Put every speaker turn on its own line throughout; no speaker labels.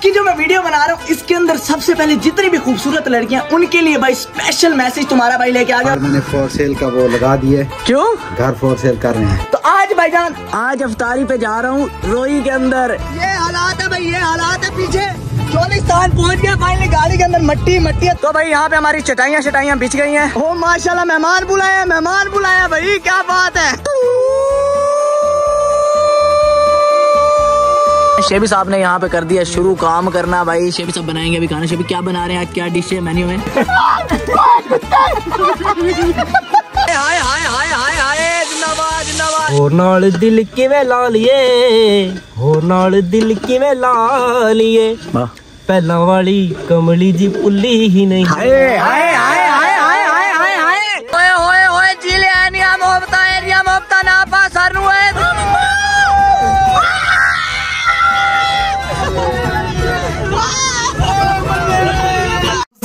की जो मैं वीडियो बना रहा हूँ इसके अंदर सबसे पहले जितनी भी खूबसूरत लड़कियां उनके लिए भाई स्पेशल मैसेज तुम्हारा भाई लेके आ गया।
मैंने फॉर सेल का वो लगा दिए।
क्यों?
घर फॉर सेल कर रहे हैं।
तो आज भाईजान आज अफ्तारी पे जा रहा हूँ रोई के अंदर। ये हालात है भाई, ये हालात है। पीछे चोलिस्तान पहुँच गया फाइनली, गाड़ी के अंदर मट्टी मट्टी है। तो भाई यहाँ पे हमारी चटाइयाँ बिछ गई हैं। ओ माशाल्लाह मेहमान बुलाया भाई, क्या बात है। शेबी साहब ने यहाँ पे कर दिया शुरू काम करना भाई। शेबी साहब बनाएंगे अभी खाना। शेबी क्या बना रहे हैं आज, क्या डिश है मेन्यू में? हाय हाय हाय हाय हाय, जिंदाबाद जिंदाबाद। हो नाल दिल किवें ला लिए, हो नाल दिल किवें ला लिए, पहला वाली कमली जी पुल्ली ही नहीं। हाय हाय हाय हाय हाय हाय हाय हाय, ओए ओए ओए जिले एनिया मोहब्बता एरिया मोहब्बता ना पा सरनु है।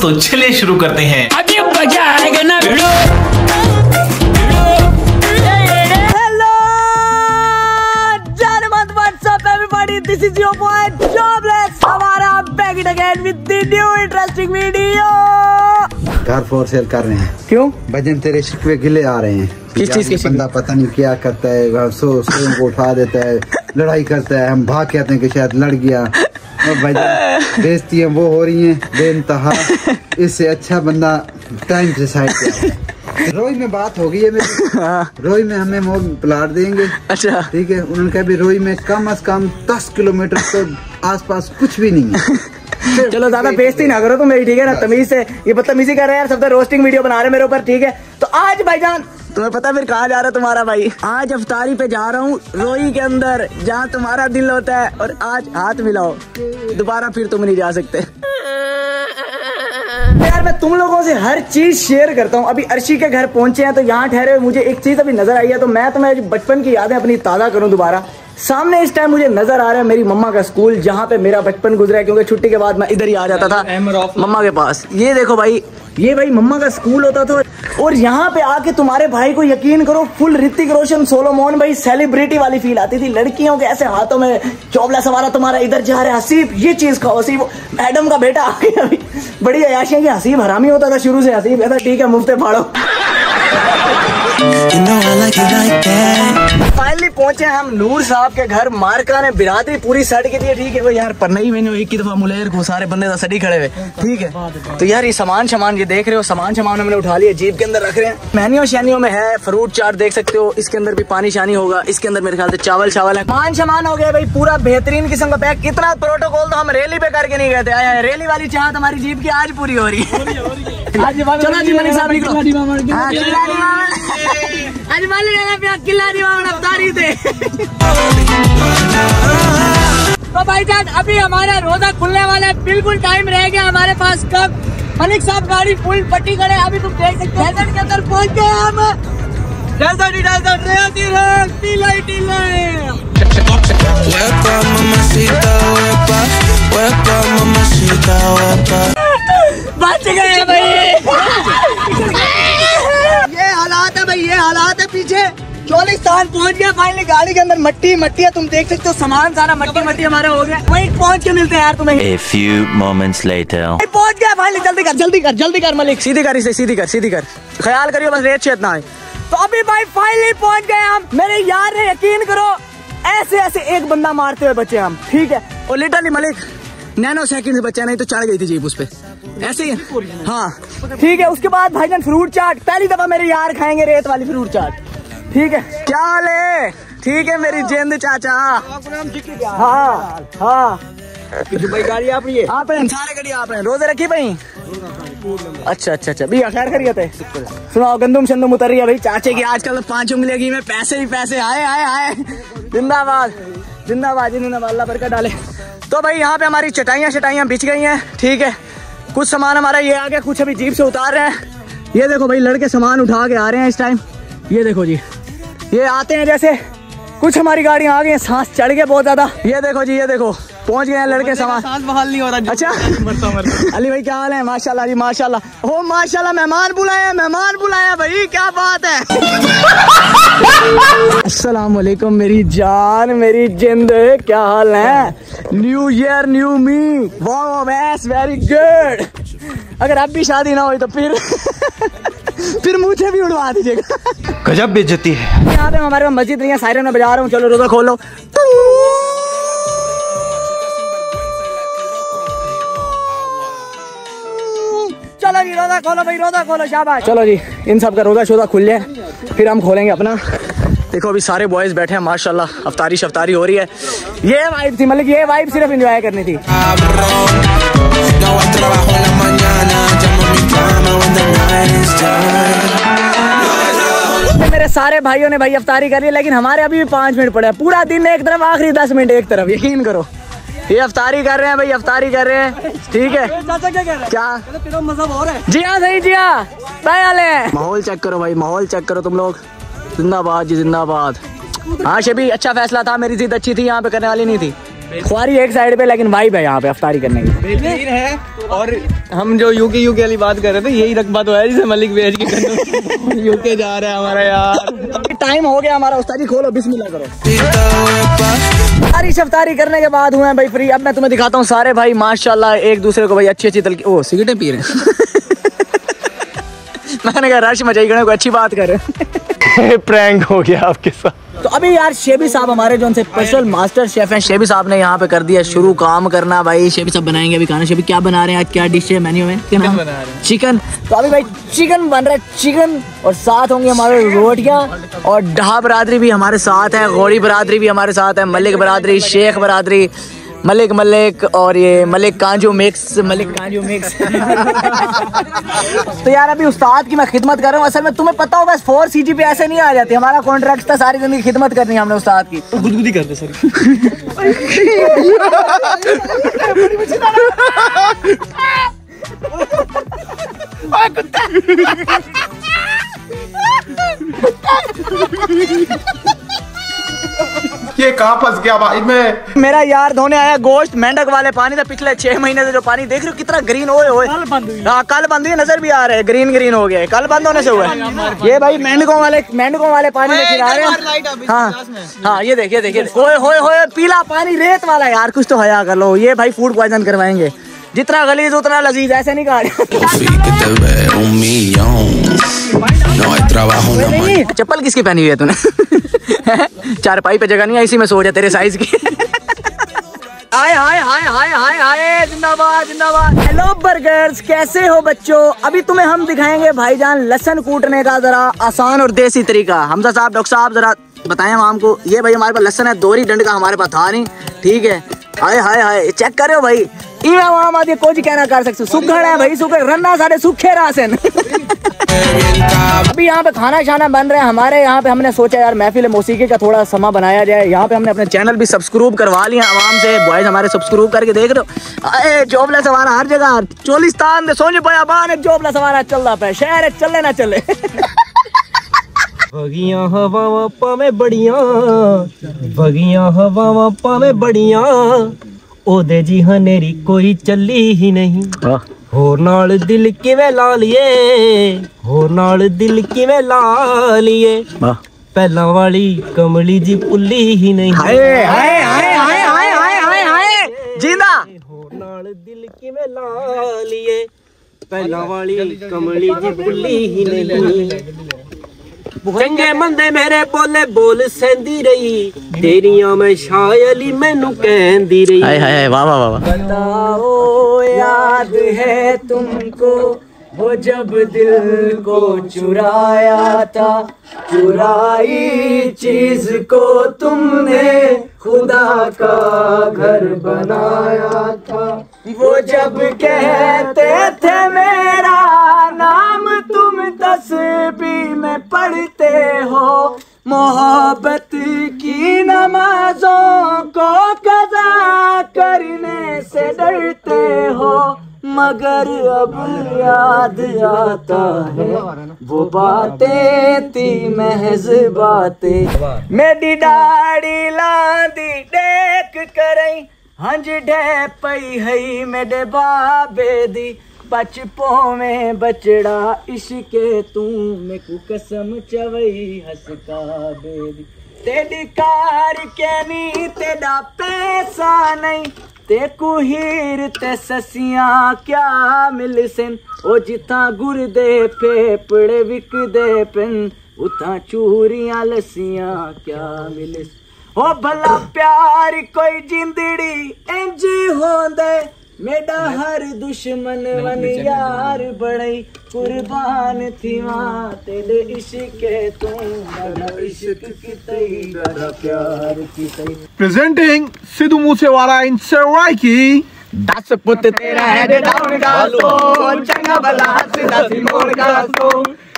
तो चलिए शुरू करते हैं।
अभी मजा आएगा ना। हेलो जनमत, what's up everybody, this is your boy jobless. हमारा back it again with the new interesting video.
घर फॉर सेल कर रहे हैं।
क्यों?
भजन तेरे शिकवे गिले आ रहे हैं।
किस चीज के?
बंदा पता नहीं क्या करता है, सो को उठा देता है, लड़ाई करता है, हम भाग के आते हैं कि शायद लड़ गया और भजन बेइज्जती वो हो रही है बेइंतहा। इससे अच्छा बंदा टाइम से साइड पे। रोई में बात हो गई है मेरी। रोई में हमें वो प्लाट देंगे। अच्छा ठीक है। उन्होंने कहा भी रोई में कम से कम 10 किलोमीटर तो आसपास कुछ भी नहीं है।
चलो ज्यादा बेइज्जती ना करो तुम मेरी, ठीक है ना? तमीज से ये बदतमीजी कर रहे हैं यार, सब रोस्टिंग वीडियो बना रहे मेरे ऊपर, ठीक है? तो आज भाईजान तुम्हें पता फिर कहाँ जा रहा है तुम्हारा भाई? आज अफ्तारी पे जा रहा हूँ रोई के अंदर, जहाँ तुम्हारा दिल होता है। और आज हाथ मिलाओ, दोबारा फिर तुम नहीं जा सकते। यार मैं तुम लोगों से हर चीज शेयर करता हूँ। अभी अर्शी के घर पहुंचे हैं तो यहाँ ठहरे हुए मुझे एक चीज अभी नजर आई है, तो मैं तुम्हें बचपन की यादें अपनी ताजा करूँ दोबारा। सामने इस टाइम मुझे नजर आ रहा है मेरी मम्मा का स्कूल, जहाँ पे मेरा बचपन गुजरा है, क्योंकि छुट्टी के बाद मैं इधर ही आ जाता था मम्मा के पास। ये देखो भाई, ये भाई मम्मा का स्कूल होता था। और यहाँ पे आके तुम्हारे भाई को यकीन करो फुल ऋतिक रोशन सोलोमोन भाई सेलिब्रिटी वाली फील आती थी। लड़कियों के ऐसे हाथों में चौबला सवारा तुम्हारा इधर जा रहा है। हसीब ये चीज खाओ, हसीब मैडम का बेटा आ गया अभी। बड़ी अयाशियां की। हसीब हरामी होता था शुरू से। हसीब कहता ठीक है मुफ्ते फाड़ो। फाइनली पहुंचे हम नूर साहब के घर। मार्का ने बिरादरी पूरी सेट की थी, ठीक है? वो यार पर नहीं मैंने एक ही दफा मुलेर को सारे बंदे सड़ी खड़े हुए, ठीक है? तो यार ये सामान ये देख रहे हो, सामान हमने उठा लिया, जीप के अंदर रख रहे हैं। मेन्यू शैनियों में है फ्रूट चाट देख सकते हो, इसके अंदर भी पानी शानी होगा, इसके अंदर मेरे ख्याल से चावल है। सामान हो गया भाई पूरा बेहतरीन किस्म का पैक। इतना प्रोटोकॉल तो हम रैली पे करके नहीं गए थे। आया रैली वाली चाहत हमारी जीप की आज पूरी हो रही है। चलो जी मलिक साहब आज अफ्तारी थे। तो भाईजान अभी हमारा रोजा खुलने वाला है, बिल्कुल टाइम रह गया हमारे पास। कब मलिक साहब गाड़ी फुल पट्टी करे, अभी तुम देख सकते हो डेजर्ट के अंदर पहुंच गए हम। बच गए भाई। ये हालात है भाई, ये हालात है। पीछे चोलिस्तान पहुंच गया फाइनली, गाड़ी के अंदर मट्टी है, तुम देख सकते हो सामान सारा मट्टी हमारा हो गया। वहीं पहुंच के मिलते हैं यार तुम्हें।
A few moments later.
पहुंच गया फाइनली। जल्दी कर मलिक, सीधी कर। ख्याल करियो बस रेत छेद ना आए। तो अभी भाई फाइनली पहुंच गए हम। मेरे यार ने यकीन करो ऐसे एक बंदा मारते हुए बचे हम, ठीक है? और लिटरली मलिक नैनो सेकंड से बचा, नहीं तो चढ़ गई थी जीप उस पे ऐसे ही। हाँ ठीक है। उसके बाद भाईजान फ्रूट चाट, पहली दफा मेरे यार खाएंगे रेत वाली फ्रूट चाट, ठीक है? क्या हाल है? ठीक है मेरी जेंद चाचा। हाँ भाई गाड़ी आप ये आप सारे गाड़ी आप रोजे रखी भाई। अच्छा भैया खैर खैरियत है? सुनाओ गंदुम शंदुम उतर रही है भाई चाचे की आजकल तो 5 उंगलियों में पैसे ही पैसे। आए जिंदाबाद अल्लाह बरकत डाले। तो भाई यहाँ पे हमारी चटाइयाँ बिछ गई हैं, ठीक है? कुछ सामान हमारा ये आ गया, कुछ अभी जीप से उतार रहे हैं। ये देखो भाई लड़के सामान उठा के आ रहे हैं इस टाइम। ये देखो जी, ये आते हैं जैसे कुछ हमारी गाड़ियाँ आ गई हैं, सांस चढ़ गया बहुत ज्यादा। ये देखो जी, ये देखो पहुंच गए हैं लड़के सामान।
सांस बहाल नहीं हो रहा।
अच्छा
मरता
अली भाई क्या हाल है? माशाल्लाह जी माशाल्लाह। हो माशाल्लाह मेहमान बुलाया भाई, क्या बात है। अस्सलाम वालेकुम मेरी जान मेरी जिंद, क्या हाल है? न्यू ईयर न्यू मी, वाओ मैस वेरी गुड। अगर अब भी शादी ना हो तो फिर मुझे भी उड़वा दीजिएगा।
गजब बेइज्जती है।
यहाँ पे हमारे पास मस्जिद नहीं है, सायरन में बजा रहा हूँ, चलो रोजा खोलो। चलो जी रोजा खोलो भाई, रोजा खोलो, शाबाश। चलो जी इन सब का रोजा शोजा खुल जाए फिर हम खोलेंगे अपना। देखो अभी सारे बॉयज बैठे हैं माशाल्लाह, अफ्तारी शफ्तारी हो रही है। ये वाइब थी, मतलब ये वाइब सिर्फ एंजॉय करनी थी। मेरे सारे भाइयों ने भाई अफ्तारी कर ली, लेकिन हमारे अभी भी 5 मिनट पड़े हैं। पूरा दिन एक तरफ, आखिरी 10 मिनट एक तरफ, यकीन करो। ये अफ्तारी कर रहे हैं भाई, अफ्तारी कर रहे हैं, ठीक है।
चाचा क्या कह रहे हैं?
क्या
मजा हो रहा है?
जी हाँ सही जी हाँ, माहौल चेक करो भाई, माहौल चेक करो तुम लोग। जिंदाबाद जी जिंदाबाद। हाँ शबी अच्छा फैसला था, मेरी जिद अच्छी थी, यहाँ पे करने वाली नहीं थी। ख्वारी एक साइड पे, लेकिन वाइब है यहाँ पे अफ्तारी करने की।
बेहतरीन है। और हम जो यूके वाली बात कर रहे थे, यही रकबा तो है जिसे मलिक भेज के यूके जा रहा है हमारा यार।
टाइम हो गया हमारा, उस्ताद जी खोलो, बिस्मिल्लाह करो। अफ्तारी करने के बाद हुए हैं भाई फ्री। अब मैं तुम्हें दिखाता हूँ सारे भाई माशाल्लाह एक दूसरे को भाई अच्छी अच्छी तलकी, ओ सिगरेटें पी रहे हैं। मैंने कहा रश मचाई गए, कोई अच्छी बात कर रहे हैं।
प्रैंक हो गया आपके साथ।
तो अभी यार शेबी साहब हमारे जो उनसे स्पेशल मास्टर शेफ हैं, शेबी साहब ने यहाँ पे कर दिया शुरू काम करना भाई। शेबी साहब बनाएंगे अभी खाना। शेबी क्या बना रहे हैं आज, क्या डिश है मेन्यू में?
चिकन बना रहे हैं।
चिकन। तो अभी भाई चिकन बन रहा है, चिकन, और साथ होंगे हमारे रोटियां। और डहा बरादरी भी हमारे साथ है, गौड़ी बरादरी भी हमारे साथ है, मलिक बरादरी, शेख बरादरी, मलिक और ये मलिक कांजू मिक्स। तो यार अभी उस्ताद की मैं खिदमत कर रहा हूँ। असल में तुम्हें पता हो बस 4 CG पे ऐसे नहीं आ जाती, हमारा कॉन्ट्रैक्ट था सारी जिंदगी खिदमत करनी है हमने उस्ताद की।
गुदगुदी कर दे सर।
ये कहाँ फंस गया भाई मैं?
मेरा यार धोने आया गोश्त मेंढक वाले पानी था, पिछले 6 महीने से जो पानी देख रहे हो कितना ग्रीन ओए ओए। हाँ कल बंद हुई, नजर भी आ रहा है, ग्रीन हो गया, कल बंद होने से हुआ है। ये भाई मेंढकों वाले पानी में खिला रहे हैं। हाँ ये देखिए ओए पीला पानी रेत वाला। यार कुछ तो हया कर लो, ये भाई फूड पॉइजन करवाएंगे। जितना गलीज उतना लजीज, ऐसे नहीं कहा। चप्पल किसकी पहनी हुई है तूने? चारपाई पे जगह नहीं है, इसी में सो जा, तेरे साइज की। हाय जिंदाबाद। हेलो बर्गर्स, कैसे हो बच्चों? अभी तुम्हें हम दिखाएंगे भाईजान लहसुन कूटने का जरा आसान और देसी तरीका। हमजा साहब, डॉक्टर साहब जरा बताएं हम को। ये भाई हमारे पास लहसुन है, दोरी डंड का हमारे पास था नहीं, ठीक है। हाय चेक करो भाई, इवे कोई कहना कर सकते, सुखड़ है भाई, सुखड़ रन्ना सारे सूखे रासन। अभी यहाँ पे खाना शाना बन रहे हैं हमारे यहाँ पे। हमने सोचा यार महफिल मौसीकी का थोड़ा समा बनाया जाए। यहाँ पे हमने अपने चैनल भी सब्सक्राइब करवा लिया आवाम से, बॉयज हमारे सब्सक्राइब करके देख रहे हो। अरे जोबला सवारा हर जगह, चोलिस्तान दे सोने बयाबान जोबला सवारा चल रहा है, शहर चले ना चले।
भगियां हवावां पावे बड़ियां, भगियां हवावां पावे बड़ियां, ओदे जी हनेरी कोई चली ही नहीं। होर नाल दिल किवें ला लिए, होर नाल दिल किवें ला लिए, पहला वाली कमली जी पुल्ली ही नहीं।
जिंदा
होर नाल दिल किवें ला लिए, पहला वाली कमली जी पुल्ली ही नहीं। चंगे मंदे मेरे बोले बोल सेंदी रही, तेरियां मैं शायली मैनू कहंदी रही।
वाह बताओ याद है तुमको वो जब दिल को चुराया था, चुराई चीज को तुमने खुदा का घर बनाया था। वो जब कहते थे मेरा नाम तुम तस्बीह में पढ़ते हो, मोहब्बत की नमाजों को कज़ा करने से डरते हो, मगर अब याद आता है वो बातें थी महज बातें। मेरी दाढ़ी लांदी देख करई, हंज डे पई हई मेरे बाबे दी बचपो में बचड़ा इश्के तू मेकू कसम चवई हसका बेदी तेरी कार के नी तेरा पैसा नहीं तेकू हीर ते ससियां क्या मिल सिन ओ जिथा गुरदे फेफड़े विकदे पिन उथा चूरियां लसियां क्या मिल ओ भला प्यार कोई जिंदड़ी इंज होंदे मेरा हर दुश्मन वन यार बड़ई कुर्बान थी मां तेरे इश्क तू बड़ा इश्क कितई बड़ा प्यार कितई।
Presenting Sidhu Moosewala in Saraiki.
10 पुत तेरा है डाउन का सो चंगा भला सीधा सिमोड़ का सो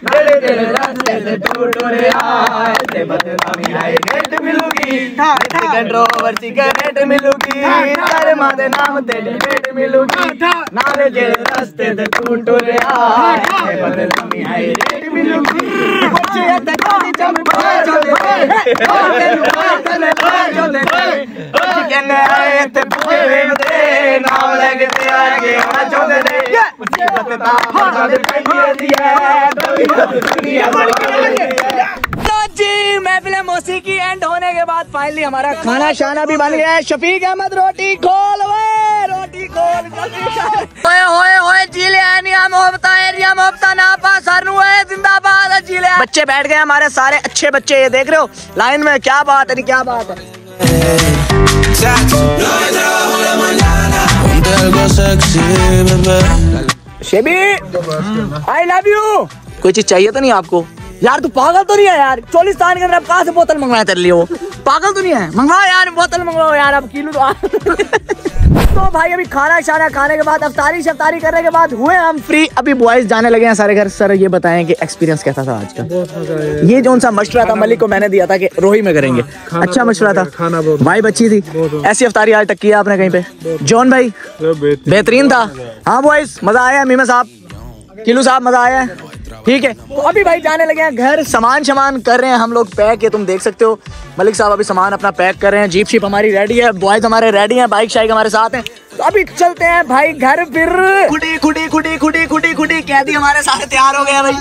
मेरे तेरे रास्ते से दूर टोरे आए ते बदनामी है रेट मिलूगी कंट्रोवर्सी का रेट मिलूगी तेरे मां दे नाम तेरी रेट मिलूगी नाले जेड़े रास्ते से दूर टोरे आए ते बदनामी है रेट मिलूगी बच्चे ते कोनी चमके जो दे कहने आए ते पूरे दे नाम लगते आगे आना चाहते थे मुसीबत ता बता दे पई दिया तो जी महफिल मौसीकी एंड होने के बाद फाइनली हमारा खाना शाना भी बन गया है। शफीक अहमद रोटी खोल वे रोटी खोल ओए ओए ओए जिले एनिया मोहब्बता एरिया मोहब्बता ना पास हरनु है जिंदाबाद जिले। बच्चे बैठ गए हमारे सारे अच्छे बच्चे, ये देख रहे हो लाइन में, क्या बात है क्या बात है। शेबी आई लव यू। कोई चीज चाहिए तो नहीं आपको यार? तू पागल तो नहीं है यार? चोलिस्तान के अंदर अब कहाँ से बोतल मंगवाया तेरे लिए? वो पागल तो नहीं है? मंगवाओ यार बोतल मंगवाओ यार, अब किलो तो भाई अभी खाना शाना खाने के बाद अफ्तारी शफ्तारी करने के बाद हुए हम फ्री। अभी बॉयज जाने लगे हैं सारे घर। सर ये बताएं कि एक्सपीरियंस कैसा था आज का? ये जो सा मशवरा था मलिक को मैंने दिया था कि रोही में करेंगे, अच्छा मशवरा था, वाइब अच्छी थी। ऐसी अफ्तारी आज तक किया आपने कहीं पे? जॉन भाई बेहतरीन था। हाँ बॉयज मजा आया? मीमा साहब, किलू साहब मजा आया? ठीक है तो अभी भाई जाने लगे हैं घर। सामान कर रहे हैं हम लोग पैक, ये तुम देख सकते हो। मलिक साहब अभी सामान अपना पैक कर रहे हैं। जीप शीप हमारी रेडी है, बॉयज हमारे रेडी हैं, बाइक शाइक हमारे साथ हैं। तो अभी चलते हैं भाई घर। फिर खुटी कैदी हमारे सारे तैयार हो गए भाई।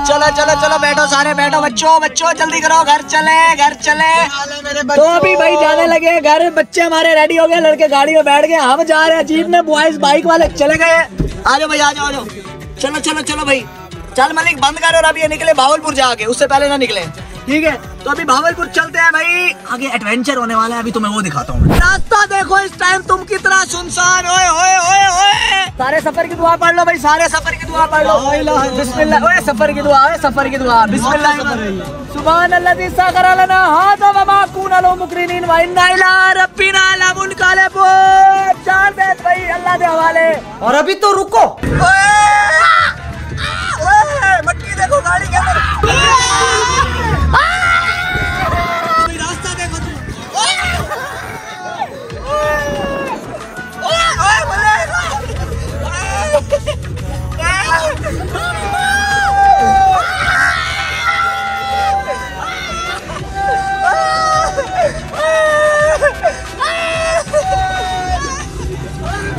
चलो बैठो सारे बैठो, बच्चों जल्दी करो, घर चले। तो अभी भाई जाने लगे घर। बच्चे हमारे रेडी हो गए, लड़के गाड़ी में बैठ गए, हम जा रहे हैं जीप में, बॉयज बाइक वाले चले गए। आ जाओ भाई आ जाओ। चलो भाई चल मलिक बंद कर। और अभी ये निकले भावलपुर जाके, उससे पहले ना निकले, ठीक है? तो अभी भावलपुर चलते हैं भाई, आगे एडवेंचर होने वाला है। अभी तुम्हें वो दिखाता हूँ। रास्ता देखो इस टाइम तुम कितना सुनसान। ओए सारे सफर की दुआ पढ़ लो भाई, सारे सफर की दुआ पढ़ लो। बिस्मिल्लाह। ओए सफर की दुआ बिस्मिल्लाह। सुभान अल्लाज़ी सखर लना हाज़ा व मा कुना लो मुकरिनीन व इन्ना इला रब्बिना लमुनक़लिबून। जान दे भाई अल्लाह के हवाले। और अभी तो रुको, मट्टी देखो गाड़ी के अंदर। रास्ता देखो तुम।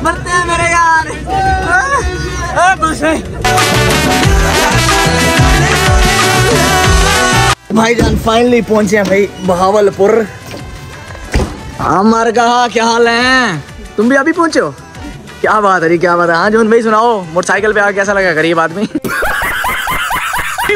मरते हैं मेरे यार। बस भाईजान फाइनली पहुंचे हैं भाई भावलपुर। अमर कहा क्या हाल है? तुम भी अभी पहुंचे हो? क्या बात है क्या बात है। हाँ जोन भाई सुनाओ, मोटरसाइकिल पे आके कैसा लगा गरीब आदमी?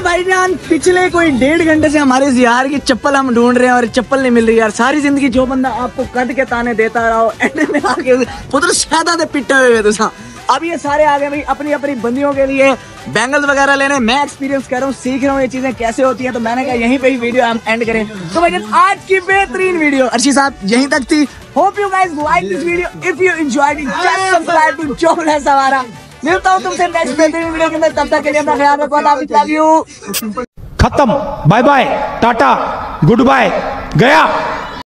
भाईजान पिछले कोई 1.5 घंटे से हमारे जियार की चप्पल हम ढूंढ रहे हैं और चप्पल नहीं मिल रही यार। सारी जिंदगी जो बंदा आपको कद के ताने देता रहा, एंड में आके पुत्र शादा पिट्टे हुए तुसा। अब ये सारे आ गए भाई अपनी अपनी बंदियों के लिए बैंगल्स वगैरह लेने। मैं एक्सपीरियंस कर रहा हूँ, सीख रहा हूँ ये चीजें कैसे होती हैं। तो मैंने कहा यहीं पे ही वीडियो हम एंड करें। तो भाई आज की बेहतरीन वीडियो अर्शी साहब यहीं तक थी। Hope you guys like this video. If you enjoyed it just subscribe to जोन सवारा। मिलता हूँ तुमसे नेक्स्ट बेहतरीन वीडियो के अंदर, तब तक के लिए अपना ख्याल रखो। Love you.
खत्म, bye bye, tata, goodbye, गया।